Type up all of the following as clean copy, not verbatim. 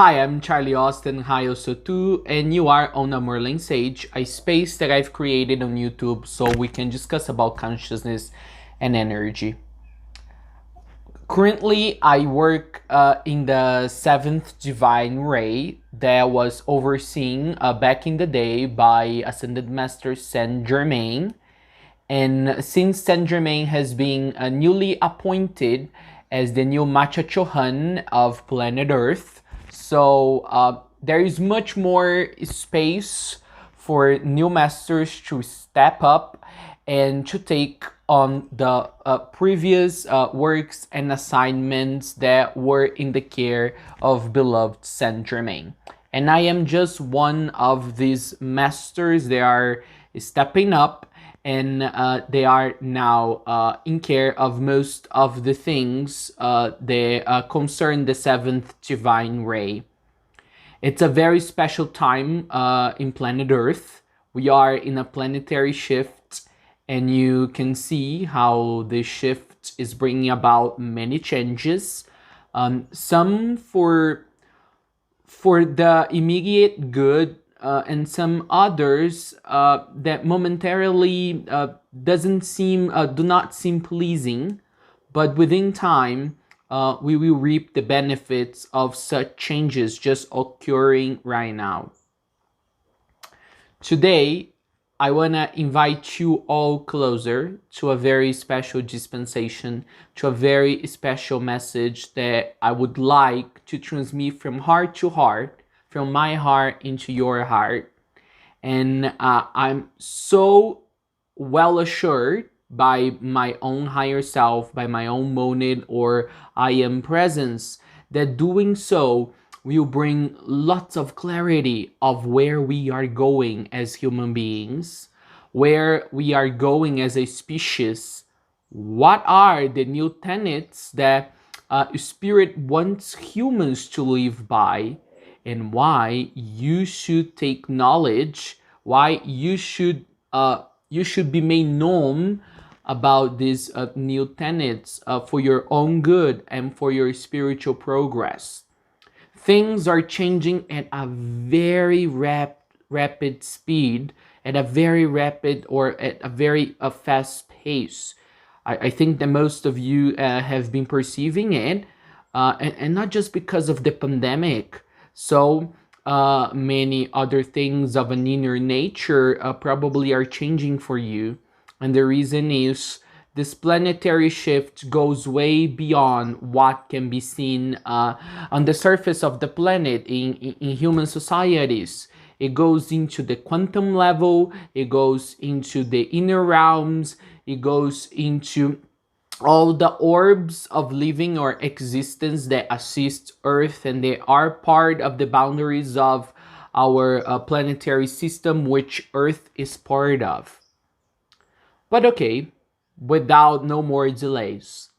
Hi, I'm Charlie Austin, hi also too, and you are on a Merlin Sage, a space that I've created on YouTube so we can discuss about consciousness and energy. Currently, I work in the 7th Divine Ray that was overseen back in the day by Ascended Master Saint Germain. And since Saint Germain has been newly appointed as the new Macha Chohan of planet Earth, so there is much more space for new masters to step up and to take on the previous works and assignments that were in the care of beloved Saint Germain. And I am just one of these masters. They are stepping up and they are now in care of most of the things that concern the 7th Divine Ray. It's a very special time in planet Earth. We are in a planetary shift, and you can see how this shift is bringing about many changes. Some for the immediate good, and some others that momentarily do not seem pleasing, but within time we will reap the benefits of such changes just occurring right now. Today, I want to invite you all closer to a very special dispensation, to a very special message that I would like to transmit from heart to heart, from my heart into your heart. And I'm so well assured by my own higher self, by my own monad or I am presence, that doing so will bring lots of clarity of where we are going as human beings, where we are going as a species, what are the new tenets that Spirit wants humans to live by, and why you should take knowledge, why you should be made known about these new tenets for your own good and for your spiritual progress. Things are changing at a very rapid speed, at a very rapid or at a very fast pace. I think that most of you have been perceiving it, and not just because of the pandemic. So many other things of an inner nature probably are changing for you. And the reason is this planetary shift goes way beyond what can be seen on the surface of the planet in human societies. It goes into the quantum level, it goes into the inner realms, it goes into all the orbs of living or existence that assist Earth, and they are part of the boundaries of our planetary system, which Earth is part of. But okay, without no more delays,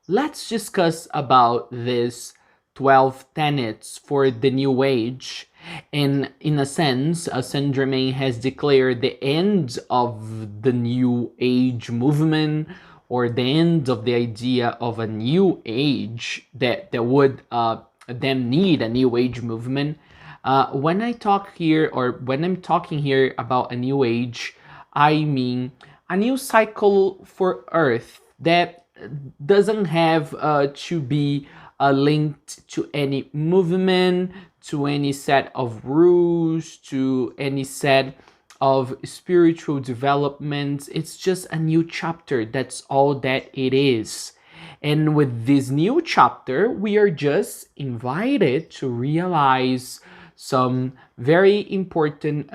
let's discuss about this 12 tenets for the new age. And in a sense, Saint Germain has declared the end of the new age movement, or the end of the idea of a new age that would then need a new age movement. When I talk here, or when I'm talking here about a new age, I mean a new cycle for Earth that doesn't have to be linked to any movement, to any set of rules, to any set of spiritual developments. It's just a new chapter. That's all that it is. And with this new chapter, we are just invited to realize some very important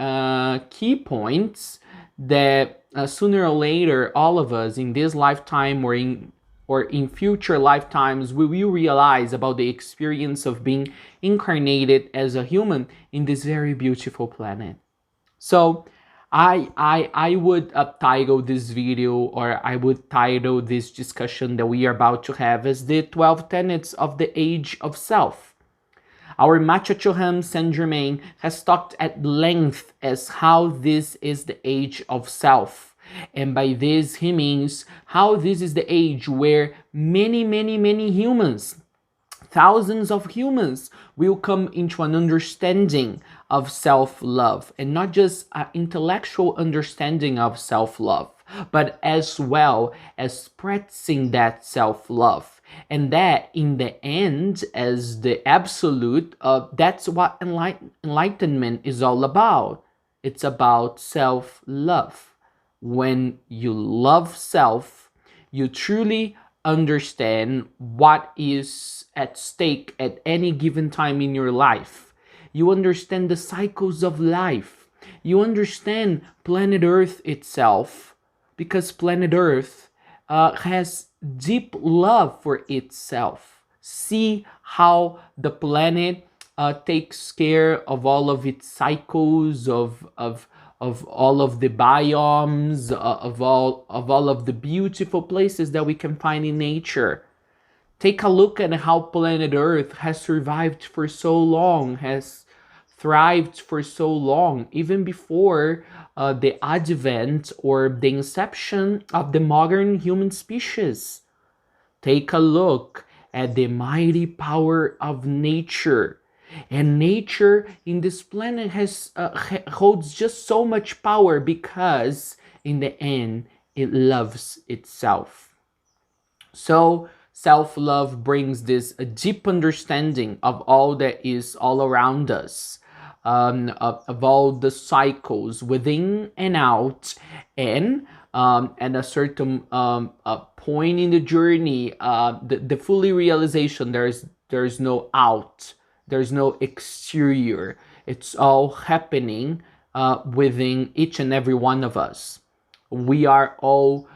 key points that sooner or later, all of us in this lifetime or in future lifetimes, we will realize about the experience of being incarnated as a human in this very beautiful planet. So I would title this video, or I would title this discussion that we are about to have, as the 12 tenets of the age of self. Our Macha Chohan Saint Germain has talked at length as how this is the age of self. And by this, he means how this is the age where many humans thousands of humans will come into an understanding of self-love, and not just an intellectual understanding of self-love, but as well as practicing that self-love. And that in the end, as the absolute, that's what enlightenment is all about. It's about self-love. When you love self, you truly understand what is at stake at any given time in your life. You understand the cycles of life. You understand planet Earth itself, because planet Earth has deep love for itself. See how the planet takes care of all of its cycles, of all of the biomes, of all of the beautiful places that we can find in nature. Take a look at how planet Earth has survived for so long, has thrived for so long, even before the advent or the inception of the modern human species. Take a look at the mighty power of nature. And nature in this planet holds just so much power, because in the end it loves itself. So self-love brings this a deep understanding of all that is all around us, of all the cycles within and out, and at a certain point in the journey, the fully realization there's no out, there's no exterior. It's all happening within each and every one of us. We are all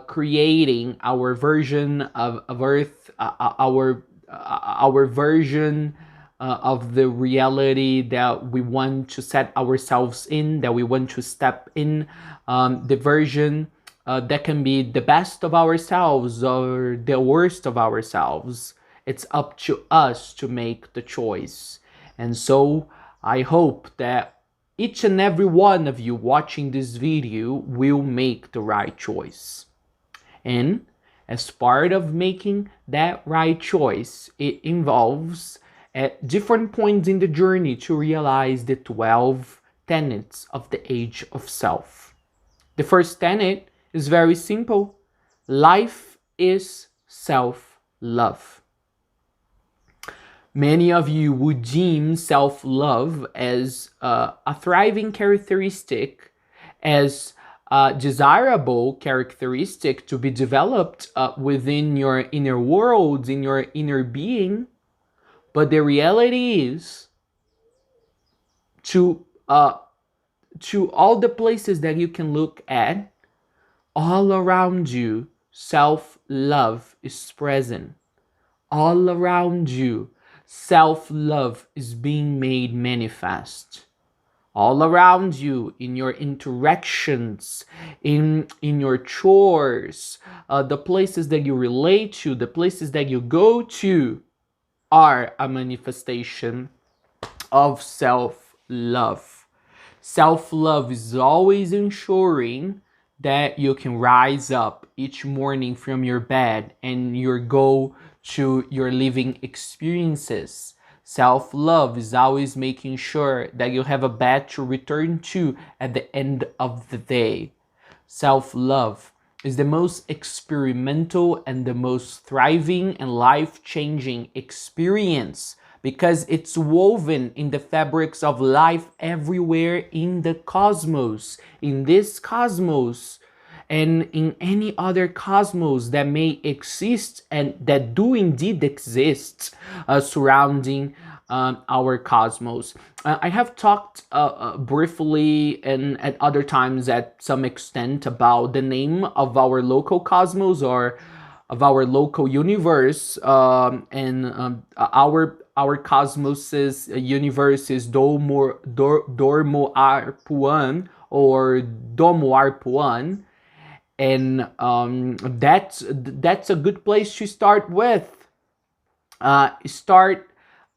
creating our version of Earth, our version of the reality that we want to set ourselves in, that we want to step in, the version that can be the best of ourselves or the worst of ourselves. It's up to us to make the choice. And so I hope that each and every one of you watching this video will make the right choice. And as part of making that right choice, it involves at different points in the journey to realize the 12 tenets of the age of self. The first tenet is very simple. Life is self-love. Many of you would deem self-love as a thriving characteristic, as a desirable characteristic to be developed within your inner world, in your inner being. But the reality is, to all the places that you can look at, all around you, self-love is present. All around you, self-love is being made manifest. All around you, in your interactions, in your chores, the places that you relate to, the places that you go to, are a manifestation of self-love. Self-love is always ensuring that you can rise up each morning from your bed and you go to your living experiences. Self-love is always making sure that you have a bed to return to at the end of the day. Self-love is the most experimental and the most thriving and life-changing experience, because it's woven in the fabrics of life everywhere in the cosmos. In this cosmos and in any other cosmos that may exist and that do indeed exist surrounding our cosmos. I have talked briefly and at other times at some extent about the name of our local cosmos, or of our local universe, and our cosmos's universe is Dormo Arpuan, or Domo Arpuan, and that's a good place to start with. Start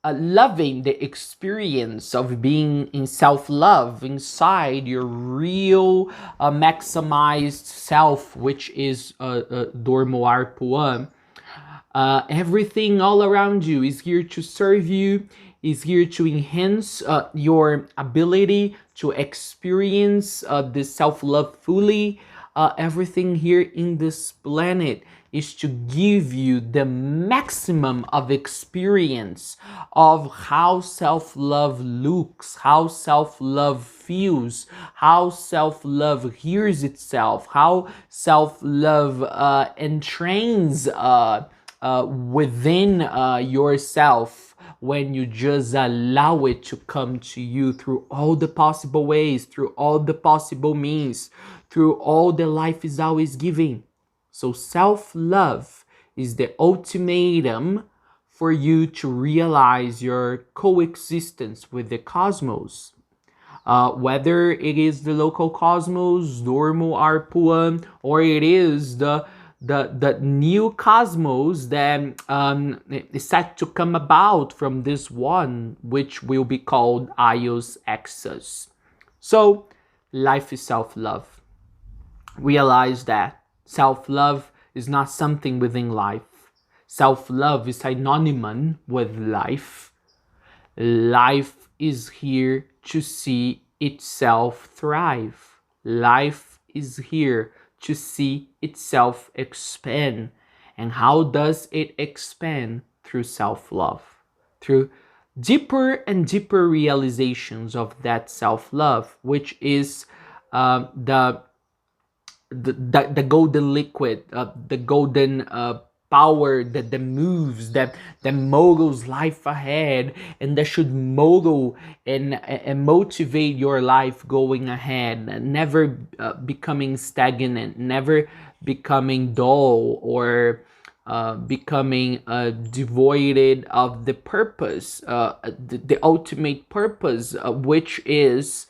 loving the experience of being in self-love inside your real maximized self, which is Dormo Arpuan. Everything all around you is here to serve you, is here to enhance your ability to experience this self-love fully. Everything here in this planet is to give you the maximum of experience of how self-love looks, how self-love feels, how self-love hears itself, how self-love entrains within yourself when you just allow it to come to you through all the possible ways, through all the possible means, through all that life is always giving. So self-love is the ultimatum for you to realize your coexistence with the cosmos. Whether it is the local cosmos, normal Arpuan, or it is the new cosmos that is set to come about from this one, which will be called Ios Exus. So life is self-love. Realize that self-love is not something within life. Self-love is synonymous with life. Life is here to see itself thrive. Life is here to see itself expand. And how does it expand? Through self-love, through deeper and deeper realizations of that self-love, which is the golden liquid, the golden power that moves, that moguls life ahead, and that should mogul and motivate your life going ahead, never becoming stagnant, never becoming dull, or becoming devoid of the purpose, the ultimate purpose, which is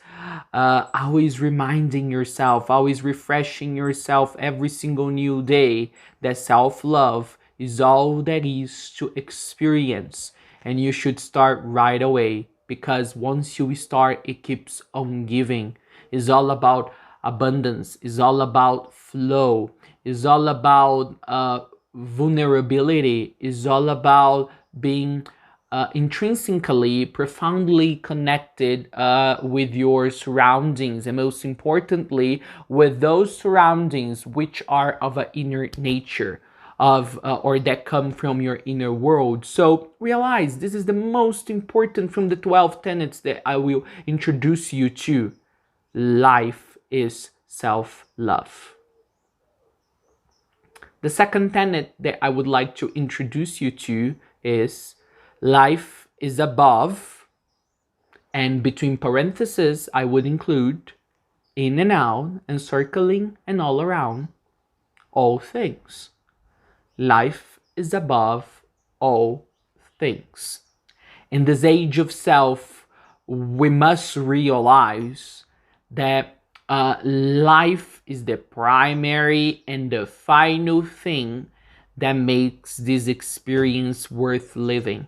always reminding yourself, always refreshing yourself every single new day that self-love is all that is to experience. And you should start right away, because once you start, it keeps on giving. It's all about abundance, it's all about flow, it's all about vulnerability, it's all about being intrinsically, profoundly connected with your surroundings, and most importantly, with those surroundings which are of an inner nature, of or that come from your inner world. So realize this is the most important from the 12 tenets that I will introduce you to. Life is self-love. The second tenet that I would like to introduce you to is life is above, and between parentheses I would include in and out and circling and all around, all things. Life is above all things. In this age of self, we must realize that life is the primary and the final thing that makes this experience worth living.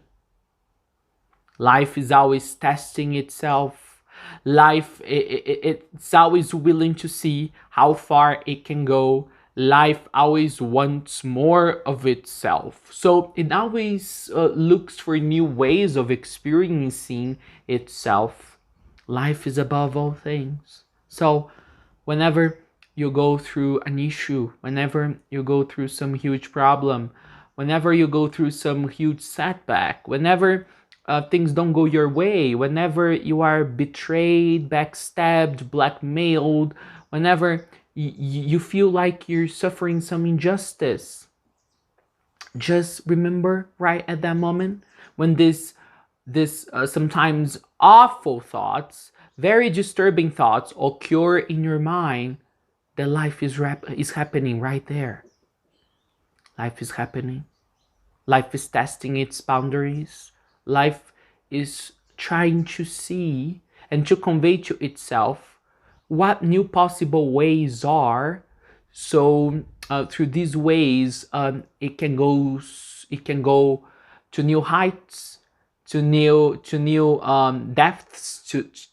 Life is always testing itself. Life, it's always willing to see how far it can go. Life always wants more of itself. So it always looks for new ways of experiencing itself. Life is above all things. So whenever you go through an issue, whenever you go through some huge problem, whenever you go through some huge setback, whenever things don't go your way, whenever you are betrayed, backstabbed, blackmailed, whenever you feel like you're suffering some injustice, just remember right at that moment when this sometimes awful thoughts, very disturbing thoughts occur in your mind, that life is happening right there. Life is happening. Life is testing its boundaries. Life is trying to see and to convey to itself what new possible ways are. So through these ways, it can go to new heights, to new depths,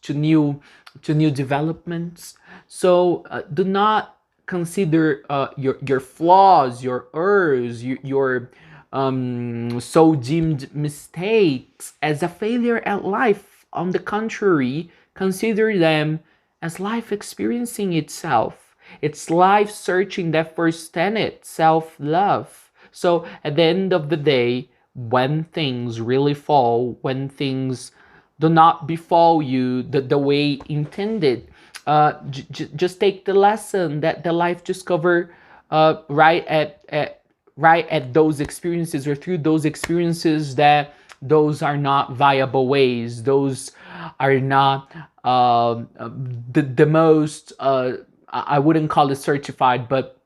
to new developments. So do not consider your flaws, your errors, your so deemed mistakes as a failure at life. On the contrary, consider them as life experiencing itself. It's life searching that first tenet, self-love. So at the end of the day, when things really fall, when things do not befall you the way intended, just take the lesson that the life discover right at those experiences, or through those experiences, that those are not viable ways, those are not the most I wouldn't call it certified, but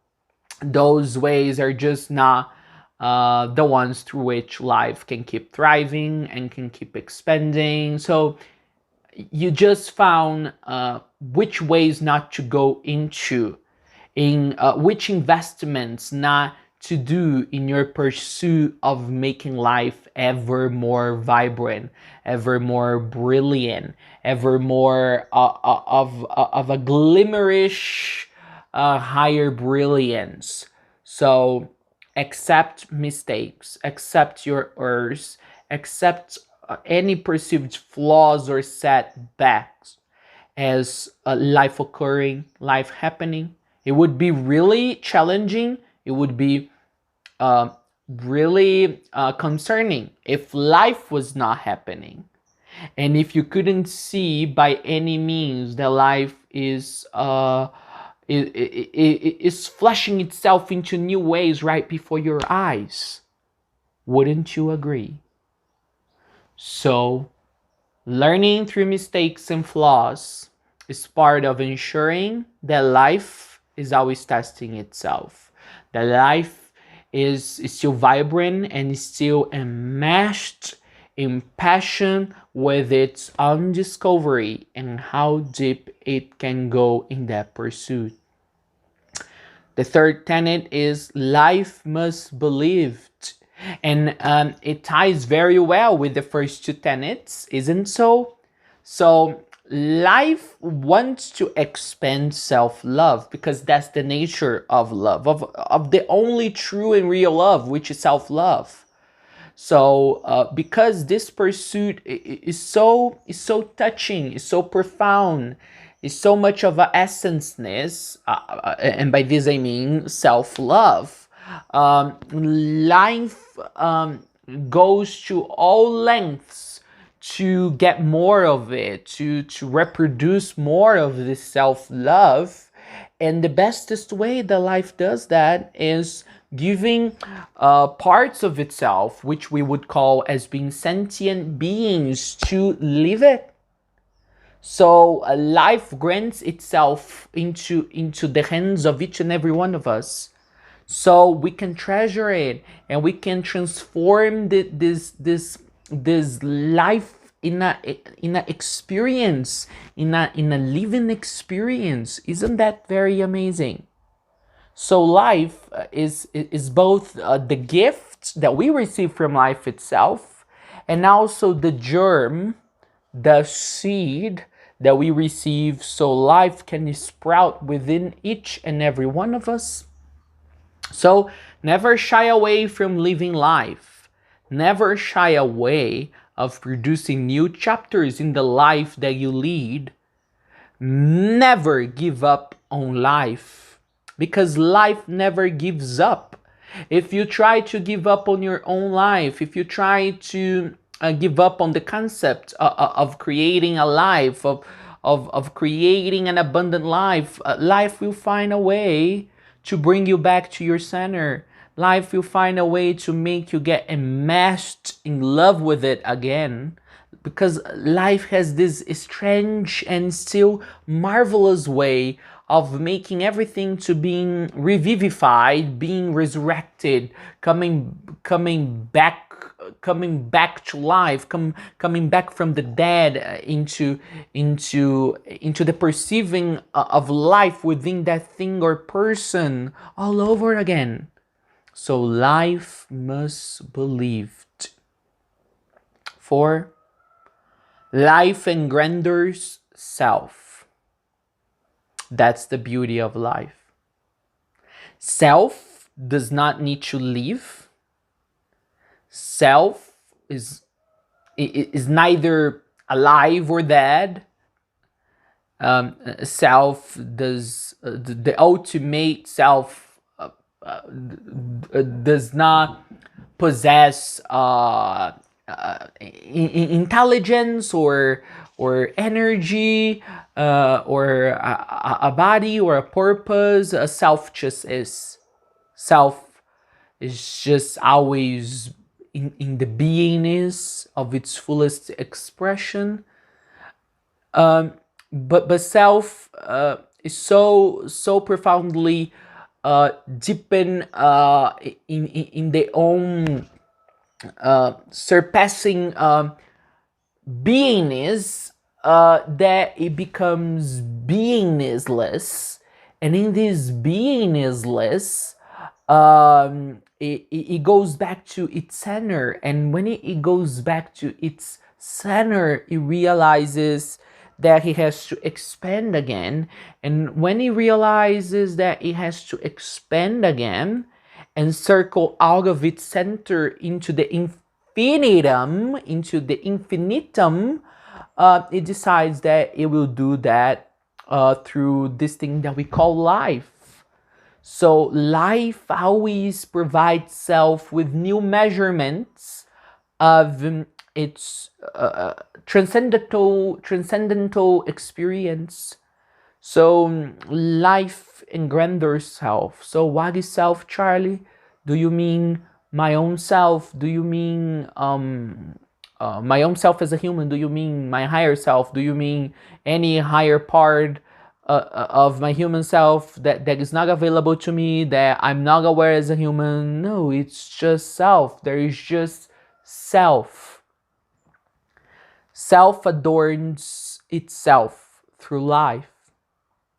those ways are just not the ones through which life can keep thriving and can keep expanding. So you just found which ways not to go into, in which investments not to do in your pursuit of making life ever more vibrant, ever more brilliant, ever more of a glimmerish higher brilliance. So accept mistakes, accept your errors, accept any perceived flaws or setbacks as life occurring, life happening. It would be really challenging. It would be really concerning if life was not happening, and if you couldn't see by any means that life is fleshing itself into new ways right before your eyes. Wouldn't you agree? So, learning through mistakes and flaws is part of ensuring that life is always testing itself. That life is still vibrant and is still enmeshed in passion with its own discovery and how deep it can go in that pursuit. The third tenet is life must be lived. And it ties very well with the first two tenets, isn't so? So life wants to expand self-love because that's the nature of love, of the only true and real love, which is self-love. So because this pursuit is so touching, is so profound, is so much of a essenceness, and by this I mean self-love. Life goes to all lengths to get more of it, to reproduce more of this self-love. And the bestest way that life does that is giving parts of itself, which we would call as being sentient beings, to live it. So life grants itself into the hands of each and every one of us, so we can treasure it and we can transform this life in a experience, in a living experience. Isn't that very amazing? So life is both the gift that we receive from life itself, and also the germ, the seed that we receive, so life can sprout within each and every one of us. So never shy away from living life. Never shy away of producing new chapters in the life that you lead. Never give up on life, because life never gives up. If you try to give up on your own life, if you try to give up on the concept of creating a life, of creating an abundant life, life will find a way to bring you back to your center. Life will find a way to make you get enmeshed in love with it again, because life has this strange and still marvelous way of making everything to being revivified, being resurrected, coming back to life, coming back from the dead into the perceiving of life within that thing or person all over again. So life must be lived. 4. Life engenders self. That's the beauty of life. Self does not need to live. Self is neither alive or dead. Self does the ultimate self does not possess intelligence or energy or a body or a purpose. A self just is. Self is just always in the beingness of its fullest expression. But self is so profoundly deepen in their own surpassing beingness, that it becomes beingness, and in this beingness, it goes back to its center, and when it goes back to its center, it realizes that it has to expand again, and when it realizes that it has to expand again and circle out of its center into the infinitum, it decides that it will do that through this thing that we call life. So life always provides self with new measurements of its transcendental experience. So life engenders self. So what is self, Charlie? Do you mean my own self? Do you mean my own self as a human? Do you mean my higher self? Do you mean any higher part of my human self that is not available to me, that I'm not aware as a human? No, it's just self. There is just self. Self adorns itself through life.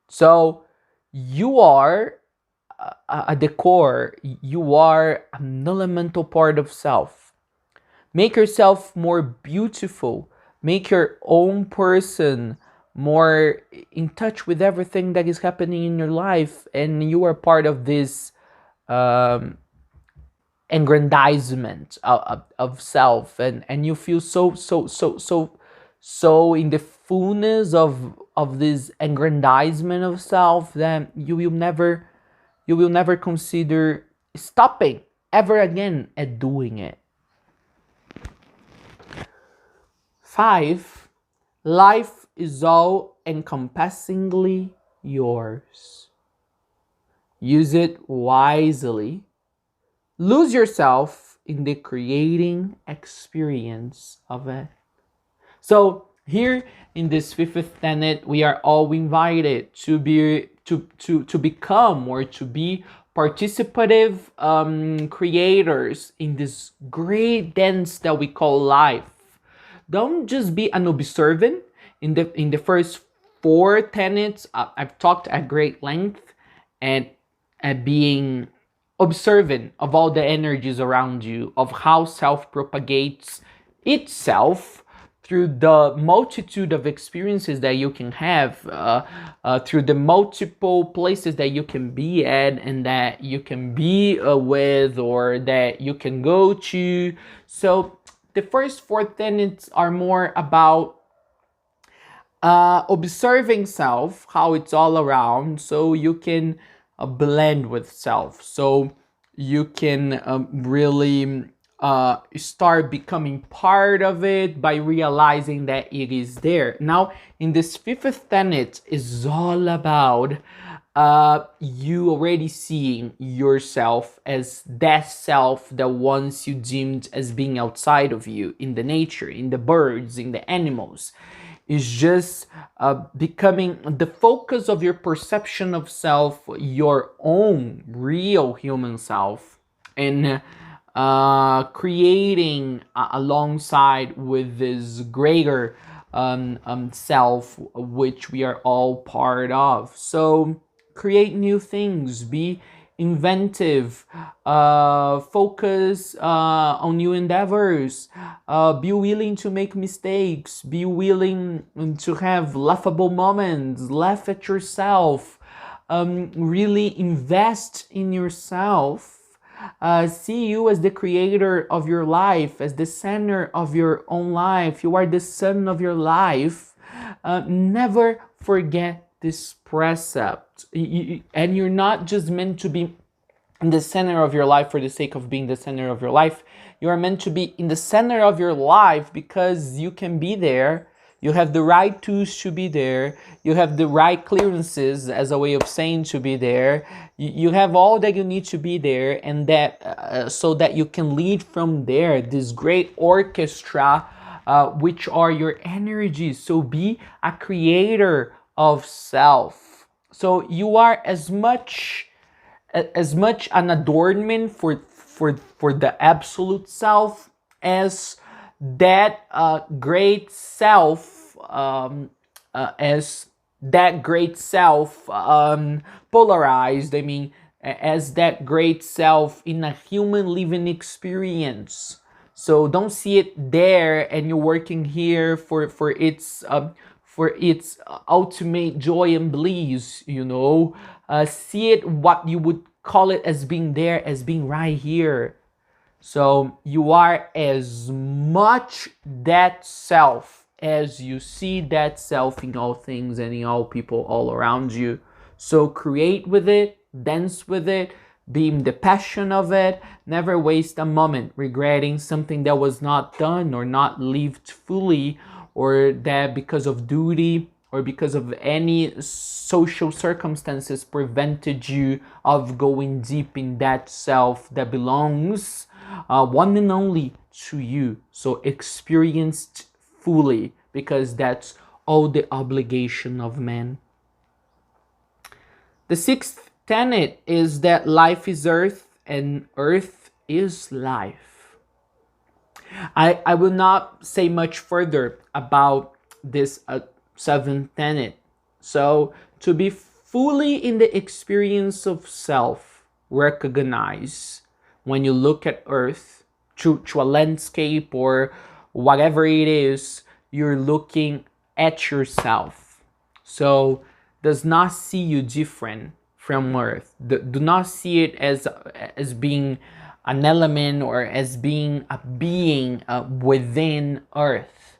So you are at the core, you are an elemental part of self. Make yourself more beautiful. Make your own person more in touch with everything that is happening in your life, and you are part of this aggrandizement of self, and you feel so in the fullness of this aggrandizement of self that you will never consider stopping ever again at doing it. 5. Life is all encompassingly yours. Use it wisely. Lose yourself in the creating experience of it. So here in this 5th tenet, we are all invited to become or to be participative creators in this great dance that we call life. Don't just be an observant. In the first 4 tenets, I've talked at great length and at being observant of all the energies around you, of how self propagates itself through the multitude of experiences that you can have, through the multiple places that you can be at and that you can be with or that you can go to. So the first 4 tenets are more about observing self, how it's all around, so you can blend with self, so you can really start becoming part of it by realizing that it is there. Now, in this 5th tenet is all about you already seeing yourself as that self that once you deemed as being outside of you, in the nature, in the birds, in the animals. Is just becoming the focus of your perception of self, your own real human self, and creating alongside with this greater self, which we are all part of. So create new things, be inventive, focus on new endeavors, be willing to make mistakes, be willing to have laughable moments, laugh at yourself, really invest in yourself, See you as the creator of your life, as the center of your own life. You are the sun of your life. Never forget this precept. And you're not just meant to be in the center of your life for the sake of being the center of your life. You are meant to be in the center of your life because you can be there. You have the right tools to be there. You have the right clearances, as a way of saying, to be there. You have all that you need to be there, and that so that you can lead from there this great orchestra, which are your energies. So be a creator of self. So you are as much an adornment for the absolute self as that great self, as that great self polarized. I mean, as that great self in a human living experience. So don't see it there and you're working here for its ultimate joy and bliss, you know. See it, what you would call it, as being there, as being right here. So you are as much that self as you see that self in all things and in all people all around you. So create with it, dance with it, be in the passion of it. Never waste a moment regretting something that was not done or not lived fully, or that because of duty or because of any social circumstances prevented you of going deep in that self that belongs one and only to you. So experienced fully, because that's all the obligation of man. The sixth tenet is that life is earth and earth is life. I will not say much further about this seventh tenet. So to be fully in the experience of self, recognize when you look at earth to a landscape or whatever it is, you're looking at yourself. So does not see you different from earth. Do not see it as being an element or as being a being within earth.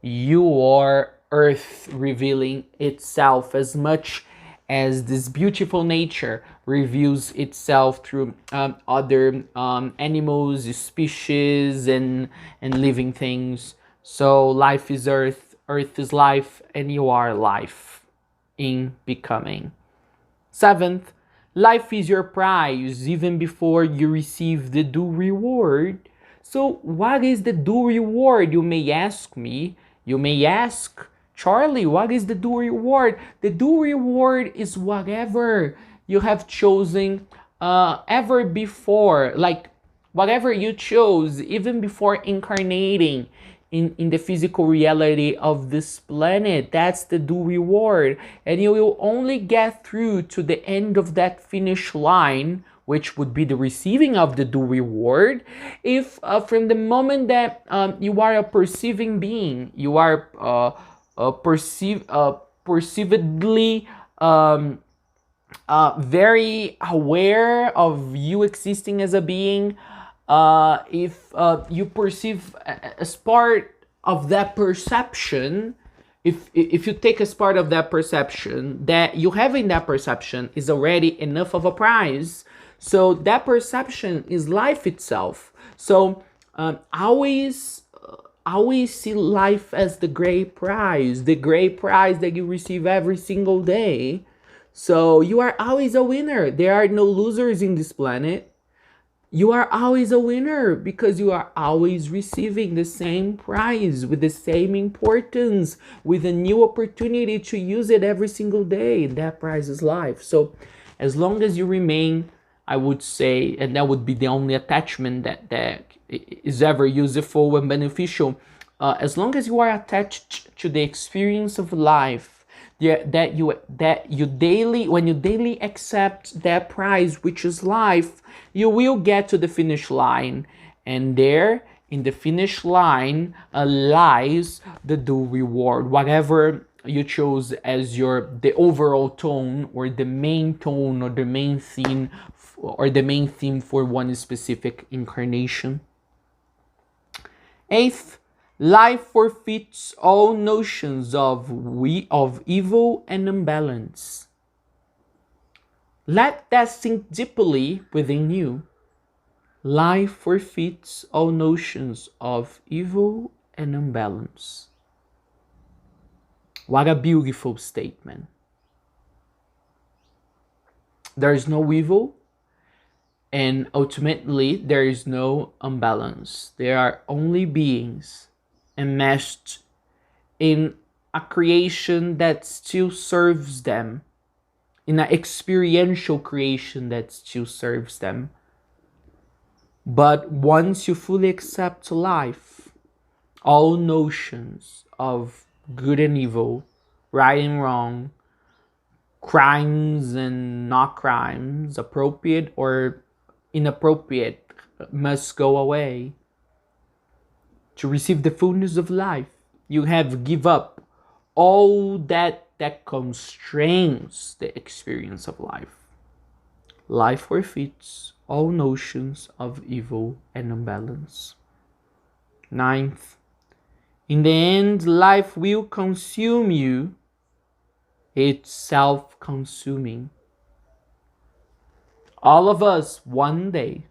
You are earth revealing itself as much as this beautiful nature reveals itself through other animals, species, and living things. So life is earth, earth is life, and you are life in becoming. Seventh, life is your prize even before you receive the due reward. So what is the due reward, you may ask me? You may ask, Charlie, what is the due reward? The due reward is whatever you have chosen ever before, like whatever you chose even before incarnating in the physical reality of this planet. That's the due reward. And you will only get through to the end of that finish line, which would be the receiving of the due reward, if from the moment that you are a perceiving being, you are perceivedly very aware of you existing as a being. If you perceive as part of that perception, if you take as part of that perception, that you have in that perception is already enough of a prize. So that perception is life itself. So always see life as the great prize that you receive every single day. So you are always a winner. There are no losers in this planet. You are always a winner because you are always receiving the same prize with the same importance, with a new opportunity to use it every single day. That prize is life. So as long as you remain, I would say, and that would be the only attachment that is ever useful and beneficial, as long as you are attached to the experience of life, that you daily, when you daily accept that prize, which is life, you will get to the finish line, and there in the finish line lies the due reward. Whatever you chose as the overall tone or the main tone or the main theme or the main theme for one specific incarnation. Eighth, life forfeits all notions of evil and imbalance. Let that sink deeply within you. Life forfeits all notions of evil and imbalance. What a beautiful statement. There is no evil, and ultimately there is no imbalance. There are only beings enmeshed in a creation that still serves them, in an experiential creation that still serves them. But once you fully accept life, all notions of good and evil, right and wrong, crimes and not crimes, appropriate or inappropriate, must go away. To receive the fullness of life, you have give up all that constrains the experience of life. Life forfeits all notions of evil and imbalance. Ninth, in the end, life will consume you. It's self-consuming. All of us, one day,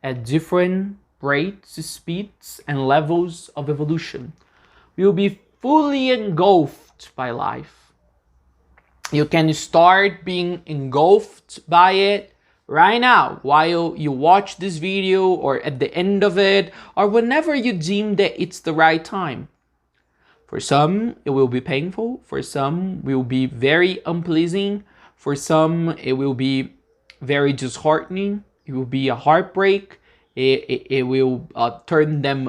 at different rates, speeds, and levels of evolution, will be fully engulfed by life. You can start being engulfed by it right now while you watch this video, or at the end of it, or whenever you deem that it's the right time. For some, it will be painful. For some, it will be very unpleasing. For some, it will be very disheartening. It will be a heartbreak. It will turn them.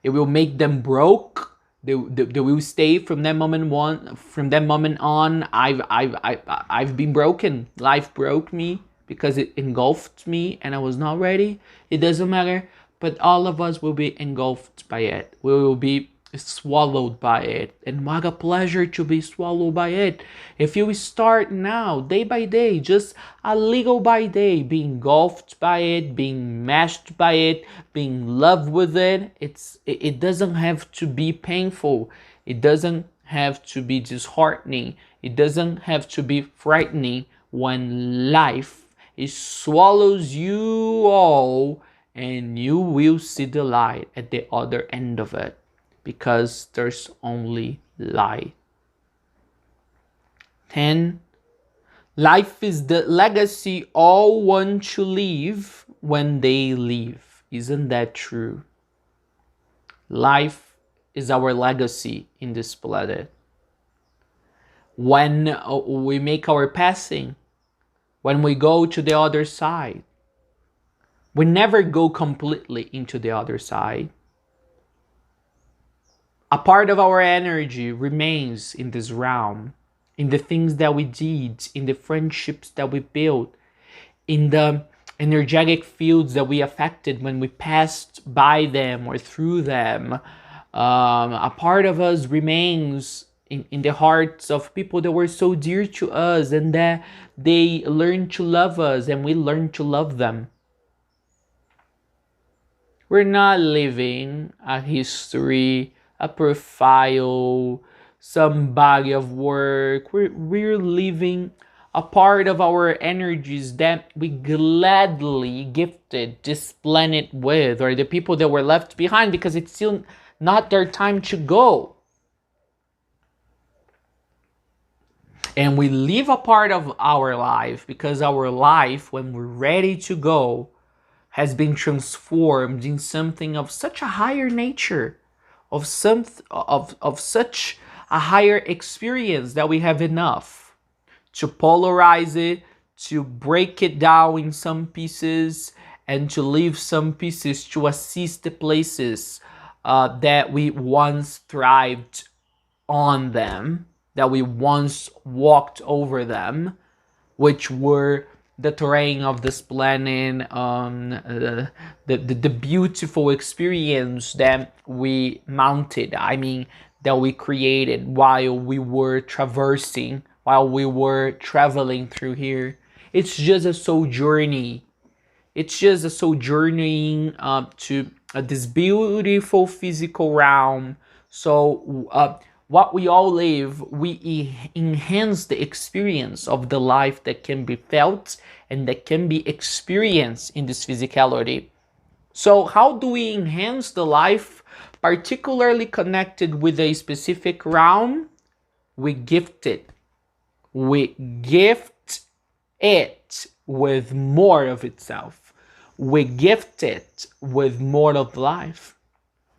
It will make them broke. They will stay from that moment on. From that moment on, I've been broken. Life broke me because it engulfed me, and I was not ready. It doesn't matter. But all of us will be engulfed by it. We will be swallowed by it, and what a pleasure to be swallowed by it. If you start now, day by day, just a little by day, being engulfed by it, being meshed by it, being in love with it, it doesn't have to be painful. It doesn't have to be disheartening. It doesn't have to be frightening when life swallows you all, and you will see the light at the other end of it. Because there's only light. 10. Life is the legacy all want to leave when they leave. Isn't that true? Life is our legacy in this planet. When we make our passing, when we go to the other side, we never go completely into the other side. A part of our energy remains in this realm, in the things that we did, in the friendships that we built, in the energetic fields that we affected when we passed by them or through them. A part of us remains in the hearts of people that were so dear to us, and that they learned to love us and we learned to love them. We're not living a history, a profile, some body of work. We're living a part of our energies that we gladly gifted this planet with, or the people that were left behind, because it's still not their time to go. And we live a part of our life because our life, when we're ready to go, has been transformed in something of such a higher nature, of such a higher experience, that we have enough to polarize it, to break it down in some pieces, and to leave some pieces to assist the places that we once thrived on them, that we once walked over them, which were the terrain of this planet, the beautiful experience that we mounted, that we created while we were traversing, while we were traveling through here. It's just a sojourney. It's just a sojourning to this beautiful physical realm. So what we all live, we enhance the experience of the life that can be felt and that can be experienced in this physicality. So how do we enhance the life, particularly connected with a specific realm? We gift it. We gift it with more of itself. We gift it with more of life.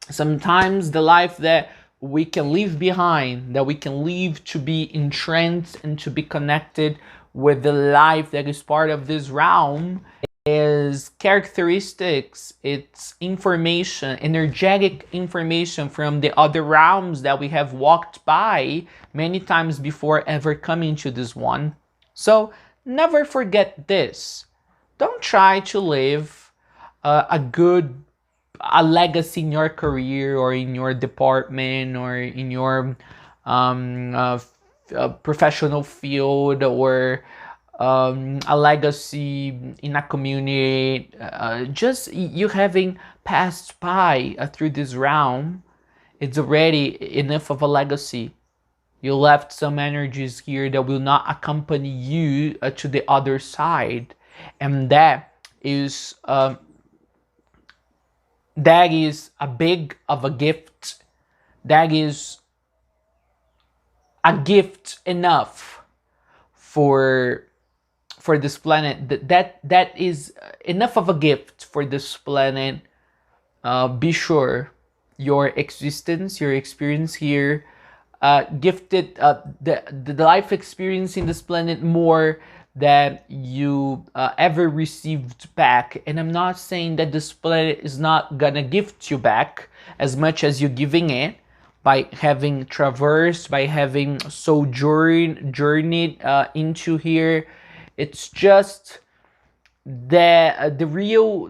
Sometimes the life that we can leave behind, that we can leave to be entranced and to be connected with the life that is part of this realm, is characteristics, it's information, energetic information from the other realms that we have walked by many times before ever coming to this one. So never forget this. Don't try to live a legacy in your career or in your department or in your professional field, or a legacy in a community. Just you having passed by through this realm, it's already enough of a legacy. You left some energies here that will not accompany you to the other side, and that is a big of a gift. That is a gift enough for this planet. That is enough of a gift for this planet. Be sure your existence, your experience here, gifted the life experience in this planet more that you ever received back. And I'm not saying that this planet is not gonna gift you back as much as you're giving it by having traversed, by having journeyed into here. It's just the real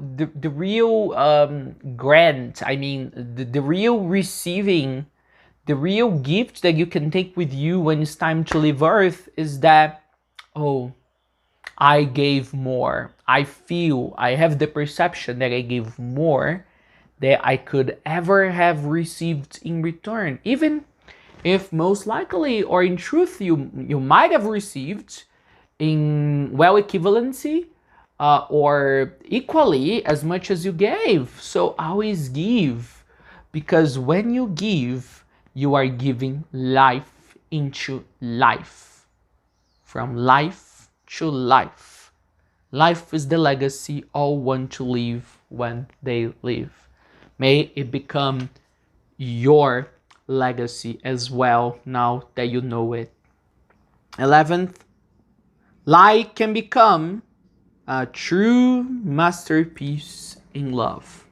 grant. I mean, the real receiving, the real gift that you can take with you when it's time to leave Earth is that, oh, I gave more. I have the perception that I gave more that I could ever have received in return. Even if most likely, or in truth, you might have received in equivalency or equally as much as you gave. So always give, because when you give, you are giving life into life. From life to life. Life is the legacy all want to leave when they leave. May it become your legacy as well, now that you know it. 11th, light can become a true masterpiece in love.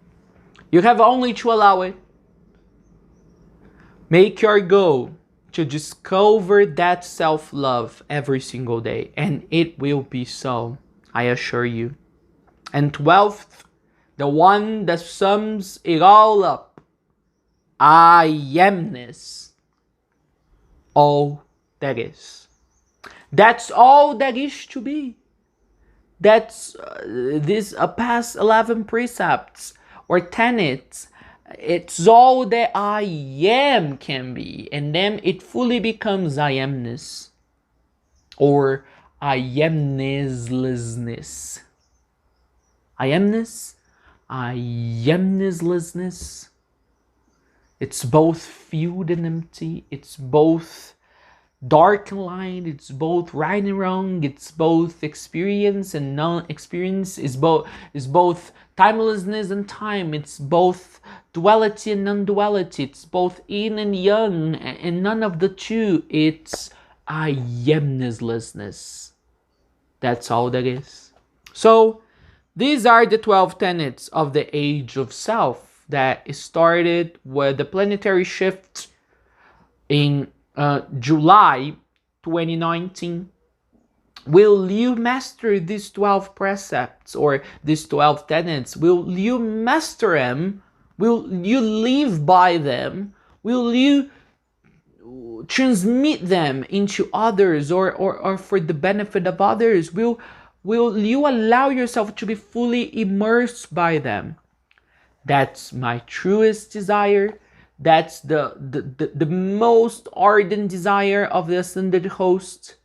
You have only to allow it. Make your goal to discover that self-love every single day, and it will be so, I assure you. And 12th, the one that sums it all up, I amness, all that is. That's all that is to be. That's this past 11 precepts or tenets. It's all that I am can be, and then it fully becomes I amness, or I amnesslessness. I amness, I amnesslessness. It's both filled and empty. It's both dark and light. It's both right and wrong. It's both experience and non-experience. It's both timelessness and time. It's both duality and non-duality. It's both yin and yang, and none of the two. It's I amnesslessness. That's all that is. So these are the 12 tenets of the Age of Self that started with the planetary shift in July 2019. Will you master these 12 precepts or these 12 tenets? Will you master them? Will you live by them? Will you transmit them into others, or for the benefit of others? Will Will you allow yourself to be fully immersed by them? That's my truest desire. That's the most ardent desire of the ascended host.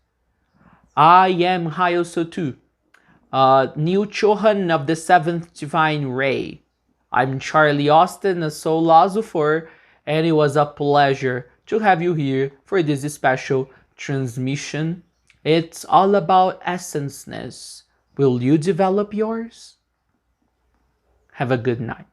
I am Hayo Sotu, new Chohan of the seventh divine ray. I'm Charlie Austin, a soul philosopher, and it was a pleasure to have you here for this special transmission. It's all about essenceness. Will you develop yours? Have a good night.